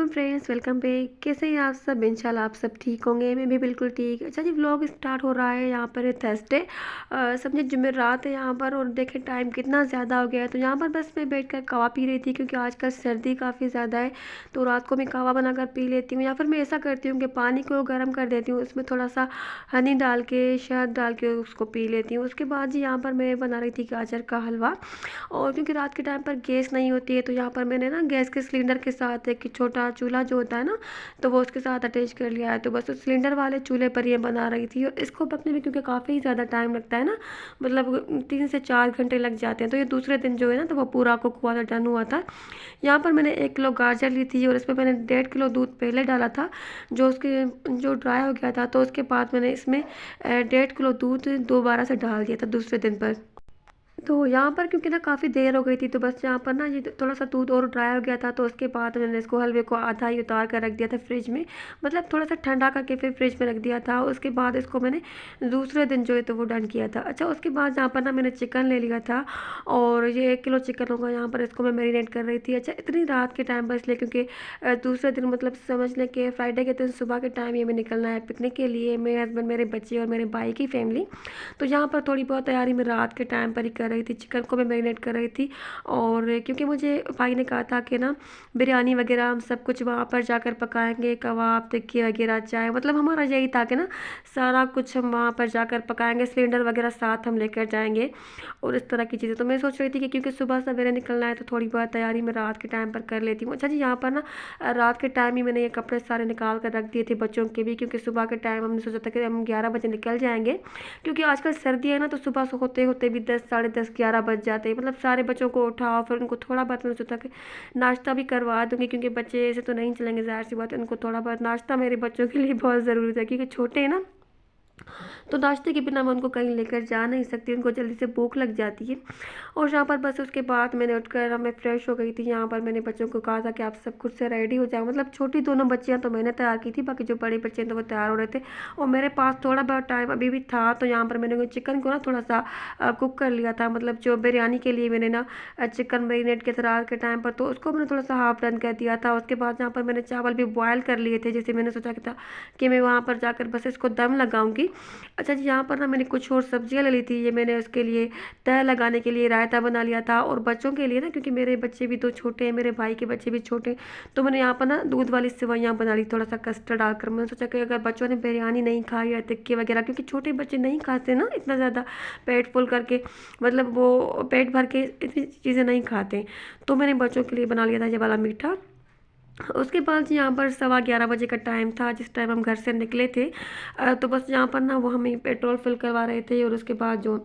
Friends, welcome back. कैसे हैं आप सब? इंशाल्लाह आप सब ठीक होंगे। मैं भी बिल्कुल ठीक। अच्छा जी, व्लॉग स्टार्ट हो रहा है। यहाँ पर है थर्सडे, समझे जुमेरात है यहाँ पर। और देखें टाइम कितना ज़्यादा हो गया है। तो यहाँ पर बस मैं बैठकर कहवा पी रही थी, क्योंकि आजकल सर्दी काफ़ी ज़्यादा है। तो रात को मैं कहवा बनाकर पी लेती हूँ, या फिर मैं ऐसा करती हूँ कि पानी को गर्म कर देती हूँ, उसमें थोड़ा सा हनी डाल के, शहद डाल के उसको पी लेती हूँ। उसके बाद जी यहाँ पर मैं बना रही थी गाजर का हलवा। और क्योंकि रात के टाइम पर गैस नहीं होती है, तो यहाँ पर मैंने ना गैस के सिलेंडर के साथ एक छोटा चूल्हा जो होता है ना, तो वो उसके साथ अटैच कर लिया है। तो बस उस सिलेंडर वाले चूल्हे पर ये बना रही थी। और इसको पकने में क्योंकि काफ़ी ज़्यादा टाइम लगता है ना, मतलब 3 से 4 घंटे लग जाते हैं। तो ये दूसरे दिन जो है ना, तो वो पूरा कुक हुआ था, डन हुआ था। यहाँ पर मैंने 1 किलो गाजर ली थी, और इसमें मैंने 1.5 किलो दूध पहले डाला था, जो ड्राई हो गया था। तो उसके बाद मैंने इसमें 1.5 किलो दूध दोबारा से डाल दिया था दूसरे दिन पर। तो यहाँ पर क्योंकि ना काफ़ी देर हो गई थी, तो बस यहाँ पर ना ये थोड़ा सा दूध और ड्राई हो गया था। तो उसके बाद मैंने इसको हलवे को आधा ही उतार कर रख दिया था फ्रिज में, मतलब थोड़ा सा ठंडा करके फिर फ्रिज में रख दिया था। उसके बाद इसको मैंने दूसरे दिन जो है तो वो डन किया था। अच्छा, उसके बाद यहाँ पर ना मैंने चिकन ले लिया था, और ये 1 किलो चिकन होगा। यहाँ पर इसको मैं मैरिनेट कर रही थी। अच्छा, इतनी रात के टाइम पर इसलिए क्योंकि दूसरे दिन मतलब समझ लें कि फ्राइडे के दिन सुबह के टाइम ये में निकलना है पिकनिक के लिए, मेरे हस्बैंड, मेरे बच्चे और मेरे भाई की फैमिली। तो यहाँ पर थोड़ी बहुत तैयारी मैं रात के टाइम पर ही कर रही थी। चिकन को मैं मैरिनेट कर रही थी, और क्योंकि मुझे भाई ने कहा था कि ना बिरयानी वगैरह हम सब कुछ वहाँ पर जाकर पकाएंगे, कबाब, टिक्की वगैरह, चाय, मतलब हमारा यही था कि ना सारा कुछ हम वहाँ पर जाकर पकाएंगे, सिलेंडर वगैरह साथ हम लेकर जाएंगे और इस तरह की चीज़ें। तो मैं सोच रही थी कि क्योंकि सुबह सवेरे निकलना है, तो थोड़ी बहुत तैयारी मैं रात के टाइम पर कर लेती हूँ। अच्छा जी, यहाँ पर ना रात के टाइम ही मैंने ये कपड़े सारे निकाल कर रख दिए थे बच्चों के भी, क्योंकि सुबह के टाइम हमने सोचा था कि हम 11 बजे निकल जाएंगे। क्योंकि आजकल सर्दी है ना, तो सुबह से होते होते भी 10, साढ़े 10, 11 बज जाते हैं। मतलब सारे बच्चों को उठाओ, फिर उनको थोड़ा बहुत मैंने सोचा कि नाश्ता भी करवा दूंगी, क्योंकि बच्चे ऐसे तो नहीं चलेंगे, ज़ाहिर सी बात है। उनको थोड़ा बहुत नाश्ता मेरे बच्चों के लिए बहुत ज़रूरी था, क्योंकि छोटे हैं ना, तो नाश्ते के बिना मैं उनको कहीं लेकर जा नहीं सकती, उनको जल्दी से भूख लग जाती है। और यहाँ पर बस उसके बाद मैंने उठकर मैं फ़्रेश हो गई थी। यहाँ पर मैंने बच्चों को कहा था कि आप सब खुद से रेडी हो जाओ, मतलब छोटी दोनों बच्चियाँ तो मैंने तैयार की थी, बाकी जो बड़े बच्चे हैं तो वो तैयार हो रहे थे। और मेरे पास थोड़ा बहुत टाइम अभी भी था, तो यहाँ पर मैंने चिकन को ना थोड़ा सा कुक कर लिया था, मतलब जो बिरयानी के लिए मैंने ना चिकन मैरिनेट किया था रात के टाइम पर, तो उसको मैंने थोड़ा सा हाफ डन कर दिया था। उसके बाद यहाँ पर मैंने चावल भी बॉयल कर लिए थे, जैसे मैंने सोचा था कि मैं वहाँ पर जाकर बस इसको दम लगाऊंगी। अच्छा जी, यहाँ पर ना मैंने कुछ और सब्जियाँ ले ली थी। ये मैंने उसके लिए तह लगाने के लिए रायता बना लिया था, और बच्चों के लिए ना, क्योंकि मेरे बच्चे भी तो छोटे हैं, मेरे भाई के बच्चे भी छोटे हैं, तो मैंने यहाँ पर ना दूध वाली सेवइयाँ बना ली, थोड़ा सा कस्टर्ड डालकर। मैंने सोचा कि अगर बच्चों ने बिरयानी नहीं खाई या टिक्की वगैरह, क्योंकि छोटे बच्चे नहीं खाते ना इतना ज़्यादा पेट फुल करके, मतलब वो पेट भर के इतनी चीज़ें नहीं खाते, तो मैंने बच्चों के लिए बना लिया था ये वाला मीठा। उसके बाद जी यहाँ पर 11:15 बजे का टाइम था, जिस टाइम हम घर से निकले थे। तो बस यहाँ पर ना वो हमें पेट्रोल फिल करवा रहे थे, और उसके बाद जो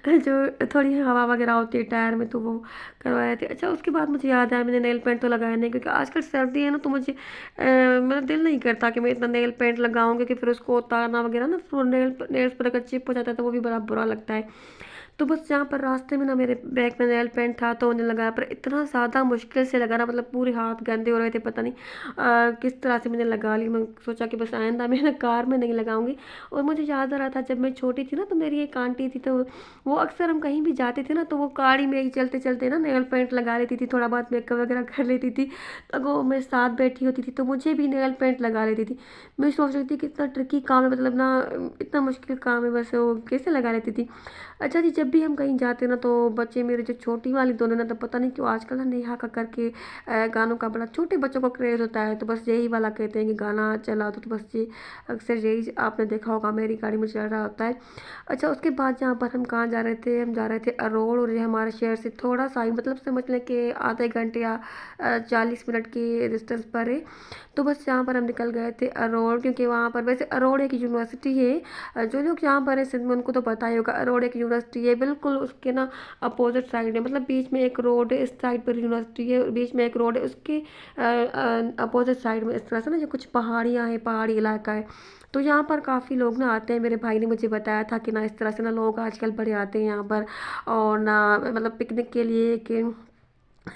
जो थोड़ी हवा वगैरह होती है टायर में, तो वो करवा रहे थे। अच्छा, उसके बाद मुझे याद आया मैंने नेल पेंट तो लगाया नहीं, क्योंकि आजकल सर्दी है ना, तो मुझे मेरा दिल नहीं करता कि मैं इतना नेल पेंट लगाऊं, क्योंकि फिर उसको उतारना वगैरह ना, फिर नेल्स पर अगर चिप हो जाता है तो वो भी बड़ा बुरा लगता है। तो बस यहाँ पर रास्ते में ना मेरे बैग में नेल पेंट था, तो उन्हें लगाया, पर इतना ज़्यादा मुश्किल से लगाना, मतलब पूरे हाथ गंदे हो रहे थे, पता नहीं किस तरह से मैंने लगा ली। मैं सोचा कि बस आइंदा मैं ना कार में नहीं लगाऊंगी। और मुझे याद आ रहा था, जब मैं छोटी थी ना, तो मेरी एक आंटी थी, तो वो अक्सर हम कहीं भी जाते थे ना, तो वो गाड़ी में ही चलते चलते ना नेल पेंट लगा लेती थी, थोड़ा बहुत मेकअप वगैरह कर लेती थी। तो वो मेरे साथ बैठी होती थी, तो मुझे भी नेल पेंट लगा लेती थी। मैं सोच रही थी कि इतना ट्रिकी काम है, मतलब ना इतना मुश्किल काम है, बस वो कैसे लगा लेती थी। अच्छा जी, जब भी हम कहीं जाते ना, तो बच्चे मेरे जो छोटी वाली दोनों ना, तो पता नहीं क्यों आजकल ना नेहा कक्कर के गानों का बड़ा छोटे बच्चों को क्रेज़ होता है, तो बस यही वाला कहते हैं कि गाना चला तो बस ये अक्सर यही आपने देखा होगा मेरी गाड़ी में चल रहा होता है। अच्छा, उसके बाद जहाँ पर हम कहाँ जा रहे थे, हम जा रहे थे अरोड़, और ये हमारे शहर से थोड़ा सा ही, मतलब समझ लें कि आधे घंटे या 40 मिनट की डिस्टेंस पर है। तो बस यहाँ पर हम निकल गए थे अरोड़, क्योंकि वहाँ पर वैसे अरोड़ एक यूनिवर्सिटी है। जो लोग यहाँ पर है सिंध में, उनको तो पता ही होगा, अरोड़ एक यूनिवर्सिटी है, बिल्कुल उसके ना अपोजिट साइड है, मतलब बीच में एक रोड है, इस साइड पर यूनिवर्सिटी है, बीच में एक रोड है, उसके अपोजिट साइड में इस तरह से ना जो कुछ पहाड़ियाँ हैं, पहाड़ी इलाका है। तो यहाँ पर काफ़ी लोग ना आते हैं। मेरे भाई ने मुझे बताया था कि ना इस तरह से ना लोग आजकल बड़े आते हैं यहाँ पर, और ना मतलब पिकनिक के लिए कि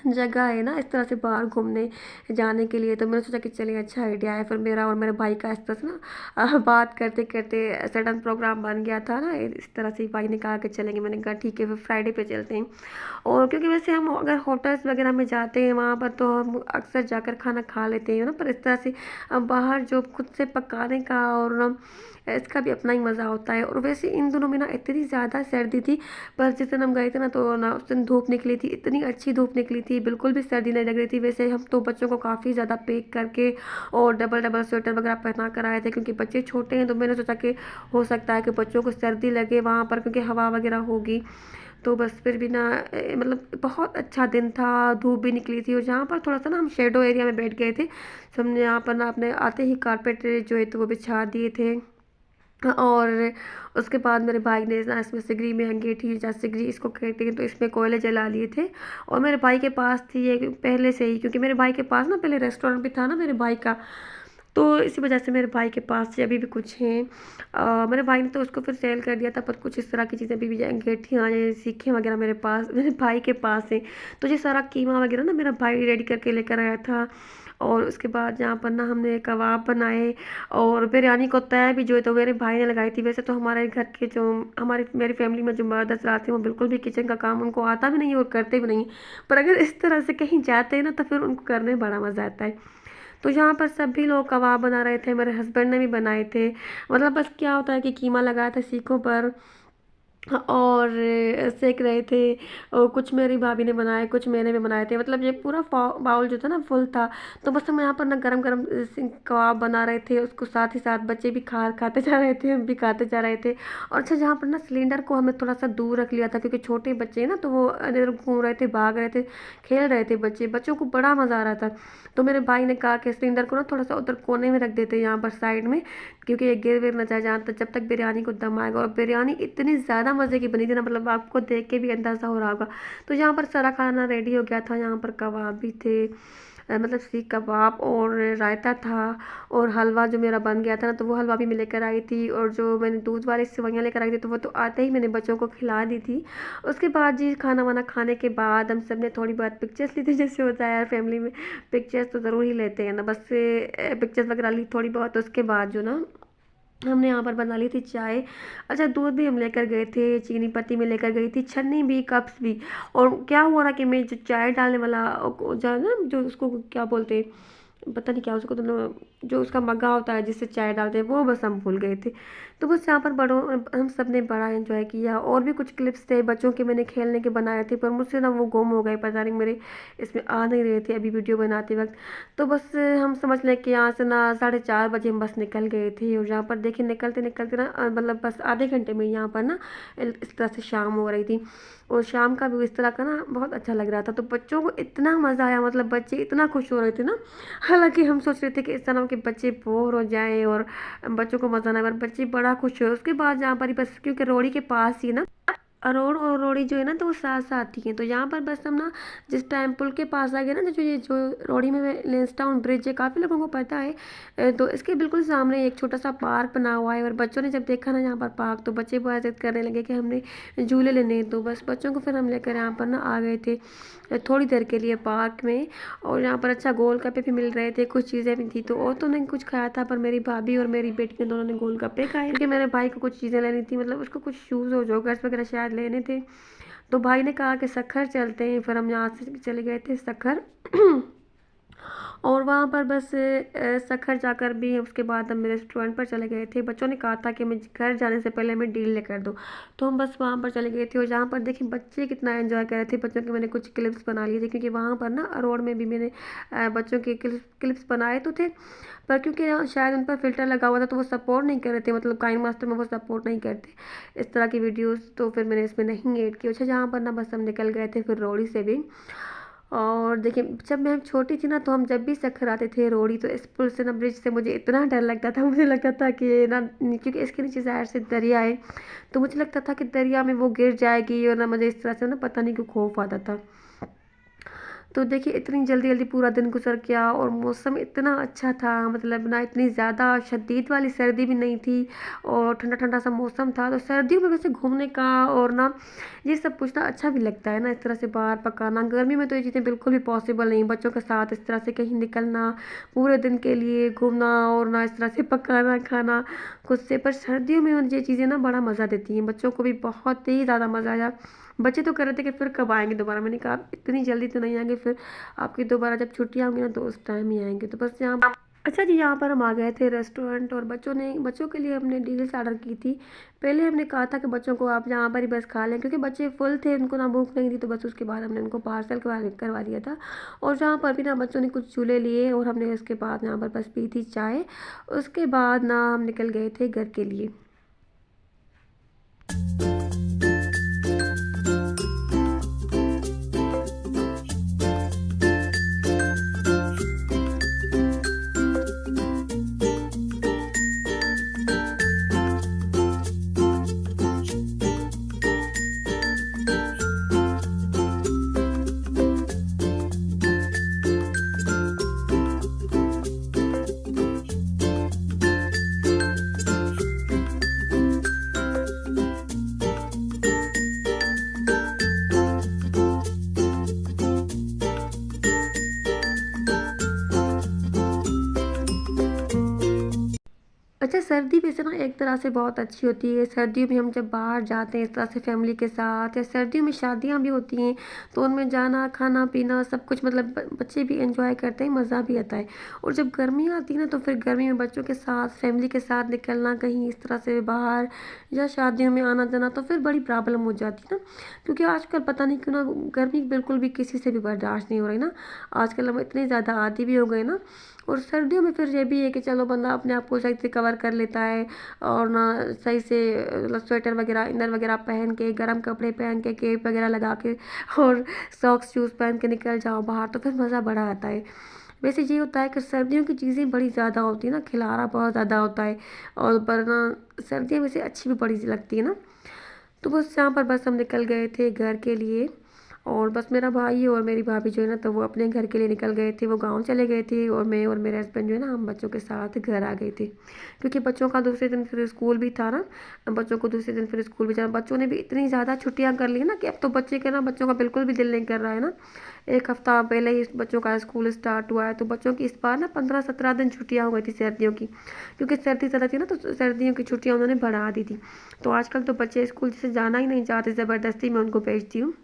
जगह है ना इस तरह से बाहर घूमने जाने के लिए। तो मैंने सोचा कि चलिए अच्छा आइडिया है। फिर मेरा और मेरे भाई का इस तरह से ना बात करते करते सडन प्रोग्राम बन गया था ना, इस तरह से भाई ने कहा कि चलेंगे। मैंने कहा ठीक है फिर फ्राइडे पे चलते हैं। और क्योंकि वैसे हम अगर होटल्स वगैरह में जाते हैं वहाँ पर तो हम अक्सर जाकर खाना खा लेते हैं ना, पर इस तरह से बाहर जो खुद से पकाने का और ना इसका भी अपना ही मज़ा होता है। और वैसे इन दिनों में ना इतनी ज़्यादा सर्दी थी, पर जिस दिन हम गए थे ना तो ना उस दिन धूप निकली थी, इतनी अच्छी धूप निकली थी, बिल्कुल भी सर्दी नहीं लग रही थी। वैसे हम तो बच्चों को काफ़ी ज़्यादा पैक करके और डबल डबल स्वेटर वगैरह पहना कर आए थे, क्योंकि बच्चे छोटे हैं। तो मैंने सोचा कि हो सकता है कि बच्चों को सर्दी लगे वहाँ पर, क्योंकि हवा वगैरह होगी। तो बस फिर भी ना मतलब बहुत अच्छा दिन था, धूप भी निकली थी। और जहाँ पर थोड़ा सा ना हम शेडो एरिया में बैठ गए थे, तो हमने यहाँ पर ना अपने आते ही कारपेट जो है तो वो बिछा दिए थे। और उसके बाद मेरे भाई ने ना इसमें सिगरी में अंगीठी, या सिगरी इसको कहते हैं, तो इसमें कोयले जला लिए थे। और मेरे भाई के पास थी ये पहले से ही, क्योंकि मेरे भाई के पास ना पहले रेस्टोरेंट भी था ना मेरे भाई का, तो इसी वजह से मेरे भाई के पास से अभी भी कुछ हैं। मेरे भाई ने तो उसको फिर सेल कर दिया था, पर कुछ इस तरह की चीज़ें अभी भी अंगीठियाँ ये सीखे वगैरह मेरे पास मेरे भाई के पास है। तो ये सारा कीमा वगैरह ना मेरा भाई रेडी करके लेकर आया था। और उसके बाद यहाँ पर ना हमने कबाब बनाए, और बिरयानी को तय भी जो है तो मेरे भाई ने लगाई थी। वैसे तो हमारे घर के जो हमारी मेरी फैमिली में जो मर्द हज़रात हैं वो बिल्कुल भी किचन का काम उनको आता भी नहीं है और करते भी नहीं, पर अगर इस तरह से कहीं जाते हैं ना तो फिर उनको करने में बड़ा मज़ा आता है। तो यहाँ पर सभी लोग कबाब बना रहे थे, मेरे हस्बैंड ने भी बनाए थे। मतलब बस क्या होता है कि कीमा लगाया था सीखों पर और सेक रहे थे। और कुछ मेरी भाभी ने बनाए, कुछ मैंने भी बनाए थे। मतलब ये पूरा बाउल जो था ना फुल था। तो बस हम यहाँ पर ना गरम गरम कबाब बना रहे थे, उसको साथ ही साथ बच्चे भी खाते जा रहे थे, हम भी खाते जा रहे थे। और अच्छा जहाँ पर ना सिलेंडर को हमें थोड़ा सा दूर रख लिया था, क्योंकि छोटे बच्चे हैं ना, तो वो इधर घूम रहे थे, भाग रहे थे, खेल रहे थे बच्चे, बच्चों को बड़ा मज़ा आ रहा था। तो मेरे भाई ने कहा कि सिलेंडर को ना थोड़ा सा उधर कोने में रख देते यहाँ पर साइड में, क्योंकि ये गिर विर न जाए जहाँ तक जब तक बिरयानी को दम आएगा। और बिरयानी इतनी ज़्यादा मज़े की बनी थी ना, मतलब आपको देख के भी अंदाज़ा हो रहा होगा। तो यहाँ पर सारा खाना रेडी हो गया था। यहाँ पर कबाब भी थे, मतलब सीख कबाब, और रायता था, और हलवा जो मेरा बन गया था ना, तो वो हलवा भी मैं लेकर आई थी। और जो मैंने दूध वाली सेवइयाँ लेकर आई थी, तो वो तो आते ही मैंने बच्चों को खिला दी थी। उसके बाद जी खाना वाना खाने के बाद हम सब ने थोड़ी बहुत पिक्चर्स ली थी, जैसे होता है यार फैमिली में पिक्चर्स तो ज़रूर ही लेते हैं ना, बस पिक्चर्स वगैरह ली थोड़ी बहुत। उसके बाद जो ना हमने यहाँ पर बना ली थी चाय। अच्छा दूध भी हम लेकर गए थे, चीनी पत्ती में लेकर गई थी, छन्नी भी, कप्स भी। और क्या हुआ ना कि मैं जो चाय डालने वाला जो है ना, जो उसको क्या बोलते हैं, पता नहीं क्या उसको, तो जो उसका मग्गा होता है जिससे चाय डालते हैं, वो बस हम भूल गए थे। तो बस यहाँ पर बड़ों हम सब ने बड़ा एंजॉय किया। और भी कुछ क्लिप्स थे बच्चों के मैंने खेलने के बनाए थे, पर मुझसे ना वो गुम हो गए, पता नहीं मेरे इसमें आ नहीं रहे थे अभी वीडियो बनाते वक्त। तो बस हम समझ लें कि यहाँ से ना 4:30 बजे हम बस निकल गए थे। और यहाँ पर देखिए निकलते निकलते ना मतलब बस आधे घंटे में यहाँ पर ना इस तरह से शाम हो रही थी। और शाम का भी इस तरह का ना बहुत अच्छा लग रहा था। तो बच्चों को इतना मज़ा आया, मतलब बच्चे इतना खुश हो रहे थे ना। हालांकि हम सोच रहे थे कि इस तरह के बच्चे बोर हो जाएं और बच्चों को मज़ा ना आए, पर बच्चे बड़ा खुश हुए। उसके बाद यहाँ पर ही बस क्योंकि रोड़ी के पास ही ना अरोड़ और रोड़ी जो है ना, तो वो साथ साथ ही है। तो यहाँ पर बस हम ना जिस टाइम पुल के पास आ गए ना, तो जो ये जो रोड़ी में लेंसटाउन ब्रिज है, काफ़ी लोगों को पता है। तो इसके बिल्कुल सामने एक छोटा सा पार्क बना हुआ है। और बच्चों ने जब देखा ना यहाँ पर पार्क, तो बच्चे बहुत जिद करने लगे कि हमने झूले लेने हैं। तो बस बच्चों को फिर हम लेकर यहाँ पर ना आ गए थे थोड़ी देर के लिए पार्क में। और यहाँ पर अच्छा गोलगप्पे भी मिल रहे थे, कुछ चीज़ें भी थी। तो और तो नहीं कुछ खाया था, पर मेरी भाभी और मेरी बेटी ने दोनों ने गोलगप्पे खाए, क्योंकि मेरे भाई को कुछ चीज़ें लेनी थी, मतलब उसको कुछ शूज़ और जॉगर्स वगैरह शायद लेने थे। तो भाई ने कहा कि सखर चलते हैं, फिर हम यहाँ से चले गए थे सखर। और वहाँ पर बस सखर जाकर भी उसके बाद हम रेस्टोरेंट पर चले गए थे। बच्चों ने कहा था कि मैं घर जाने से पहले मैं डील लेकर दूँ, तो हम बस वहाँ पर चले गए थे। और जहाँ पर देखिए बच्चे कितना एंजॉय कर रहे थे, बच्चों के मैंने कुछ क्लिप्स बना लिए थे, क्योंकि वहाँ पर ना रोड में भी मैंने बच्चों के क्लिप्स बनाए तो थे, पर क्योंकि शायद उन पर फ़िल्टर लगा हुआ था तो वो सपोर्ट नहीं कर रहे थे, मतलब काइन मास्टर में वो सपोर्ट नहीं करते इस तरह की वीडियोस, तो फिर मैंने इसमें नहीं ऐड किया। अच्छा जहाँ पर ना बस हम निकल गए थे फिर रोड़ी से भी। और देखिए जब मैं छोटी थी ना, तो हम जब भी सखर आते थे रोड़ी, तो इस पुल से ना ब्रिज से मुझे इतना डर लगता था, मुझे लगता था कि ना, क्योंकि इसके नीचे ज़ाहिर से दरिया है, तो मुझे लगता था कि दरिया में वो गिर जाएगी, और ना मुझे इस तरह से ना पता नहीं क्यों खौफ आता था। तो देखिए इतनी जल्दी-जल्दी पूरा दिन गुज़र गया और मौसम इतना अच्छा था, मतलब ना इतनी ज़्यादा शदीद वाली सर्दी भी नहीं थी और ठंडा-ठंडा सा मौसम था। तो सर्दियों में वैसे घूमने का और ना ये सब कुछ ना अच्छा भी लगता है ना, इस तरह से बाहर पकाना। गर्मी में तो ये चीज़ें बिल्कुल भी पॉसिबल नहीं, बच्चों के साथ इस तरह से कहीं निकलना, पूरे दिन के लिए घूमना और ना इस तरह से पकाना, खाना खुद से। पर सर्दियों में मुझे ये चीज़ें ना बड़ा मज़ा देती हैं, बच्चों को भी बहुत ही ज़्यादा मज़ा आया। बच्चे तो कह रहे थे कि फिर कब आएँगे दोबारा? मैंने कहा आप इतनी जल्दी तो नहीं आएँगे, फिर आपकी दोबारा जब छुट्टियाँ होंगी ना तो उस टाइम ही आएँगे। तो बस यहाँ अच्छा जी, यहाँ पर हम आ गए थे रेस्टोरेंट और बच्चों के लिए हमने डील्स ऑर्डर की थी। पहले हमने कहा था कि बच्चों को आप यहाँ पर ही बस खा लें, क्योंकि बच्चे फुल थे, उनको ना भूख नहीं थी। तो बस उसके बाद हमने उनको पार्सल करवा दिया था और जहाँ पर भी ना बच्चों ने कुछ झूले लिए और हमने उसके बाद यहाँ पर बस पी थी चाय। उसके बाद ना हम निकल गए थे घर के लिए। अच्छा, सर्दी वैसे ना एक तरह से बहुत अच्छी होती है। सर्दियों में हम जब बाहर जाते हैं इस तरह से फैमिली के साथ, या सर्दियों में शादियाँ भी होती हैं तो उनमें जाना, खाना पीना सब कुछ, मतलब बच्चे भी एंजॉय करते हैं, मज़ा भी आता है। और जब गर्मी आती है ना तो फिर गर्मी में बच्चों के साथ, फैमिली के साथ निकलना कहीं इस तरह से बाहर या शादियों में आना जाना तो फिर बड़ी प्रॉब्लम हो जाती है ना, क्योंकि आजकल पता नहीं क्यों ना गर्मी बिल्कुल भी किसी से भी बर्दाश्त नहीं हो रही ना। आजकल हम इतने ज़्यादा आदी भी हो गए ना। और सर्दियों में फिर ये भी है कि चलो बंदा अपने आप को सही से कवर कर लेता है और ना सही से मतलब स्वेटर वगैरह, इनर वगैरह पहन के, गर्म कपड़े पहन के, केप वगैरह लगा के और सॉक्स शूज़ पहन के निकल जाओ बाहर तो फिर मज़ा बड़ा आता है। वैसे ये होता है कि सर्दियों की चीज़ें बड़ी ज़्यादा होती है ना, खिलाना बहुत ज़्यादा होता है और पर ना सर्दियाँ वैसे अच्छी भी बड़ी सी लगती है ना। तो बस यहाँ पर बस हम निकल गए थे घर के लिए और बस मेरा भाई और मेरी भाभी जो है ना तो वो अपने घर के लिए निकल गए थे, वो गांव चले गए थे और मैं और मेरे हस्बैंड जो है ना हम बच्चों के साथ घर आ गए थे, क्योंकि बच्चों का दूसरे दिन फिर स्कूल भी था ना। बच्चों को दूसरे दिन फिर स्कूल भी जाना, बच्चों ने भी इतनी ज़्यादा छुट्टियां कर ली ना कि अब तो बच्चों का बिल्कुल भी दिल नहीं कर रहा है ना। एक हफ्ता पहले ही बच्चों का स्कूल स्टार्ट हुआ है तो बच्चों की इस बार ना 15-17 दिन छुट्टियां हो गई थी सर्दियों की, क्योंकि सर्दी ज़्यादा थी ना तो सर्दियों की छुट्टियां उन्होंने बढ़ा दी थी। तो आजकल तो बच्चे स्कूल जैसे जाना ही नहीं चाहते, ज़बरदस्ती मैं उनको भेजती हूँ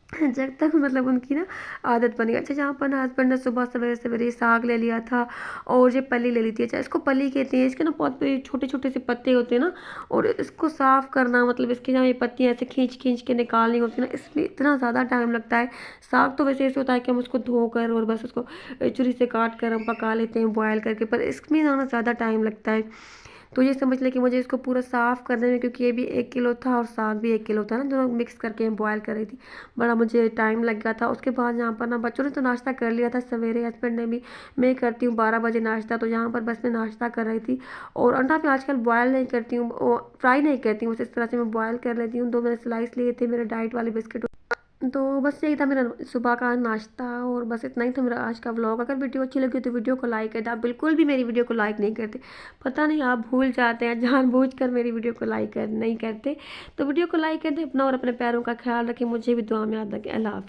जब तक मतलब उनकी ना आदत बनी। अच्छा, जहाँ पर ना हस्बैंड ने सुबह सवेरे सवेरे साग ले लिया था और ये पली ले ली थी। अच्छा, इसको पली कहते हैं, इसके ना बहुत छोटे छोटे से पत्ते होते हैं ना, और इसको साफ़ करना, मतलब इसकी ना ये पत्तियाँ ऐसे खींच खींच के निकालनी होती है ना, इसमें इतना ज़्यादा टाइम लगता है। साग तो वैसे ऐसे होता है कि हम उसको धोकर और बस उसको छुरी से काट कर हम पका लेते हैं बॉयल करके, पर इसमें ना ज़्यादा टाइम लगता है। तो ये समझ लें कि मुझे इसको पूरा साफ़ करने में, क्योंकि ये भी 1 किलो था और साग भी 1 किलो था ना, दोनों मिक्स करके मैं बॉयल कर रही थी, बड़ा मुझे टाइम लग गया था। उसके बाद यहाँ पर ना बच्चों ने तो नाश्ता कर लिया था सवेरे, हस्बैंड ने भी। मैं करती हूँ 12 बजे नाश्ता, तो यहाँ पर बस मैं नाश्ता कर रही थी। और अंडा मैं आजकल बॉयल नहीं करती हूँ, फ्राई नहीं करती हूँ, बस इस तरह से मैं बॉयल कर लेती हूँ। 2 मैंने स्लाइस लिए थे मेरे डाइट वाले बिस्किट। तो बस यही था मेरा सुबह का नाश्ता और बस इतना ही था मेरा आज का व्लॉग। अगर वीडियो अच्छी लगी तो वीडियो को लाइक कर दे। आप बिल्कुल भी मेरी वीडियो को लाइक नहीं करते, पता नहीं आप भूल जाते हैं जानबूझकर मेरी वीडियो को नहीं करते। तो वीडियो को लाइक कर दे, अपना और अपने पैरों का ख्याल रखें, मुझे भी दुआ में याद रखें। अल्लाह हाफिज़।